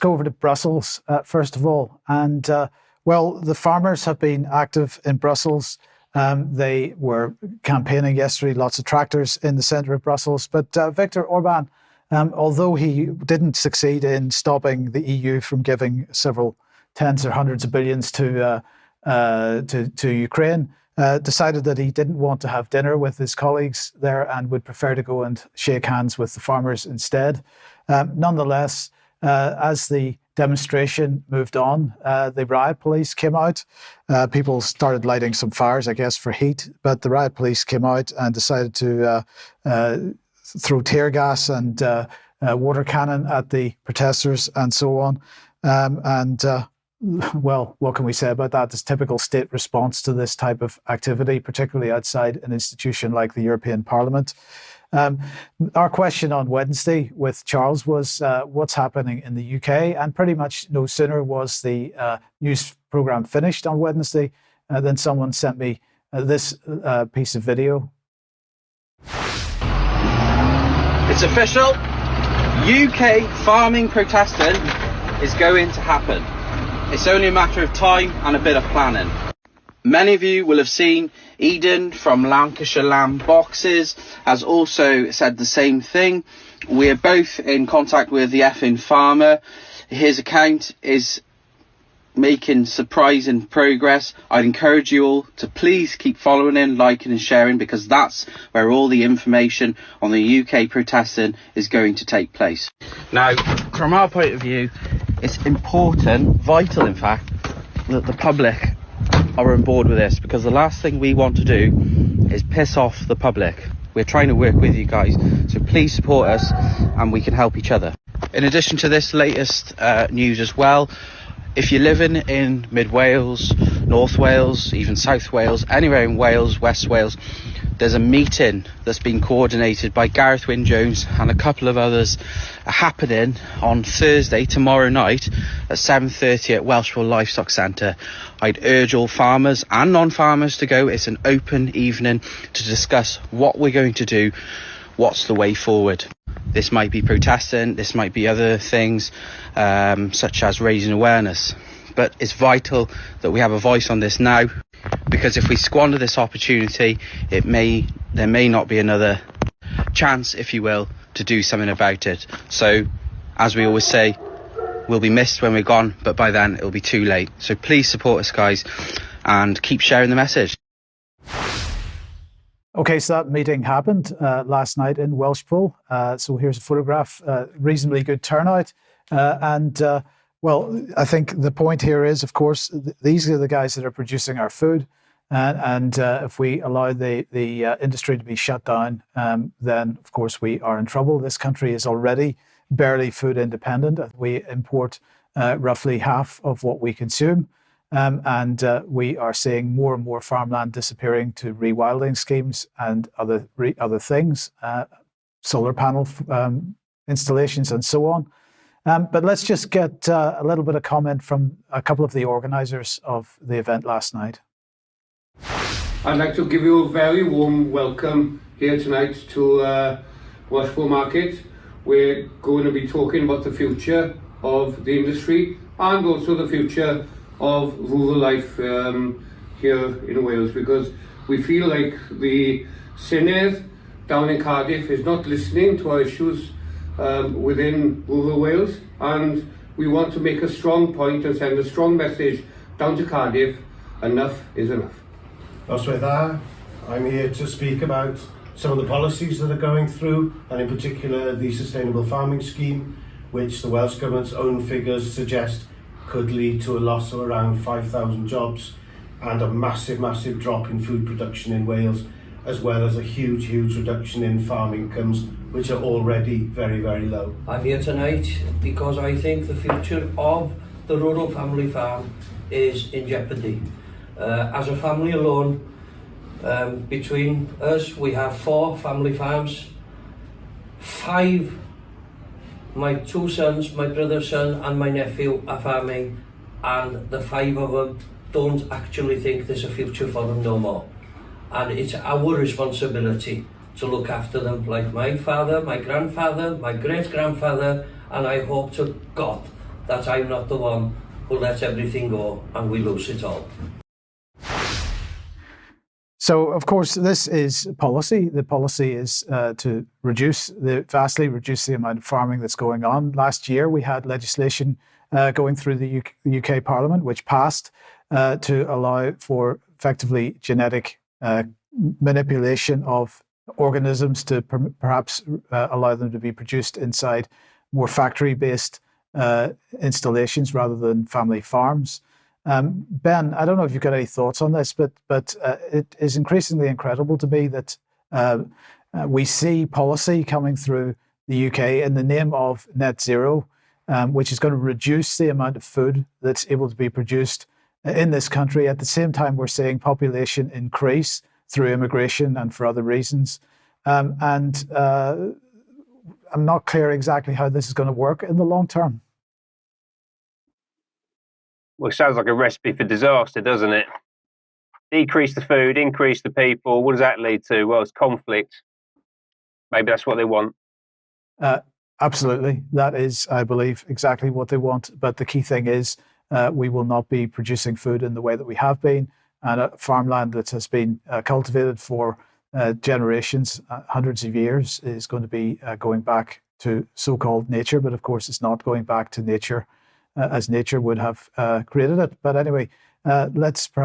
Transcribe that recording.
go over to Brussels first of all. And well, the farmers have been active in Brussels. They were campaigning yesterday, lots of tractors in the centre of Brussels. But Viktor Orban, although he didn't succeed in stopping the EU from giving several tens or hundreds of billions to Ukraine, decided that he didn't want to have dinner with his colleagues there and would prefer to go and shake hands with the farmers instead. Nonetheless, as the demonstration moved on, the riot police came out. People started lighting some fires, I guess, for heat, but the riot police came out and decided to throw tear gas and water cannon at the protesters and so on. Well, what can we say about that? It's typical state response to this type of activity, particularly outside an institution like the European Parliament. Our question on Wednesday with Charles was what's happening in the UK, and pretty much no sooner was the news programme finished on Wednesday than someone sent me this piece of video. It's official. UK farming protesting is going to happen. It's only a matter of time and a bit of planning. Many of you will have seen Eden from Lancashire Lamb Boxes has also said the same thing. We're both in contact with the effing farmer. His account is making surprising progress. I'd encourage you all to please keep following in, liking and sharing, because that's where all the information on the UK protesting is going to take place. Now, from our point of view, it's important, vital in fact, that the public are on board with this, because the last thing we want to do is piss off the public. We're trying to work with you guys, so please support us and we can help each other. In addition to this latest news as well, if you're living in Mid Wales, North Wales, even South Wales, anywhere in Wales, West Wales, there's a meeting that's been coordinated by Gareth Wyn Jones and a couple of others happening on Thursday, tomorrow night at 7:30 at Welshpool Livestock Centre. I'd urge all farmers and non-farmers to go. It's an open evening to discuss what we're going to do, what's the way forward. This might be protesting, this might be other things, such as raising awareness. But it's vital that we have a voice on this now, because if we squander this opportunity, there may not be another chance, if you will, to do something about it. So, as we always say, we'll be missed when we're gone, but by then it'll be too late. So please support us, guys, and keep sharing the message. Okay, so that meeting happened last night in Welshpool. So here's a photograph, reasonably good turnout. Well, I think the point here is, of course, these are the guys that are producing our food. And if we allow the industry to be shut down, then, of course, we are in trouble. This country is already barely food independent. We import roughly half of what we consume. And we are seeing more and more farmland disappearing to rewilding schemes and other things, solar panel installations and so on. But let's just get a little bit of comment from a couple of the organisers of the event last night. I'd like to give you a very warm welcome here tonight to Welshpool Market. We're going to be talking about the future of the industry and also the future of rural life here in Wales, because we feel like the Senedd down in Cardiff is not listening to our issues within rural Wales, and we want to make a strong point and send a strong message down to Cardiff: enough is enough. I'm here to speak about some of the policies that are going through, and in particular the Sustainable Farming Scheme, which the Welsh Government's own figures suggest could lead to a loss of around 5,000 jobs and a massive drop in food production in Wales, as well as a huge reduction in farm incomes, which are already very low. I'm here tonight because I think the future of the rural family farm is in jeopardy. As a family alone, between us we have 4 family farms. 5, my 2 sons, my brother's son and my nephew are farming, and the 5 of them don't actually think there's a future for them no more. And it's our responsibility to look after them, like my father, my grandfather, my great-grandfather, and I hope to God that I'm not the one who lets everything go and we lose it all. So, of course, this is policy. The policy is to vastly reduce the amount of farming that's going on. Last year, we had legislation going through the UK Parliament, which passed to allow for effectively genetic manipulation of organisms to perhaps allow them to be produced inside more factory-based installations rather than family farms. Ben, I don't know if you've got any thoughts on this, but it is increasingly incredible to me that we see policy coming through the UK in the name of net zero, which is going to reduce the amount of food that's able to be produced in this country. At the same time, we're seeing population increase through immigration and for other reasons. I'm not clear exactly how this is going to work in the long term. Well, it sounds like a recipe for disaster, doesn't it? Decrease the food, increase the people. What does that lead to? Well, it's conflict. Maybe that's what they want. Absolutely. That is, I believe, exactly what they want. But the key thing is we will not be producing food in the way that we have been. And farmland that has been cultivated for generations, hundreds of years, is going to be going back to so-called nature. But of course, it's not going back to nature as nature would have created it. But anyway, let's perhaps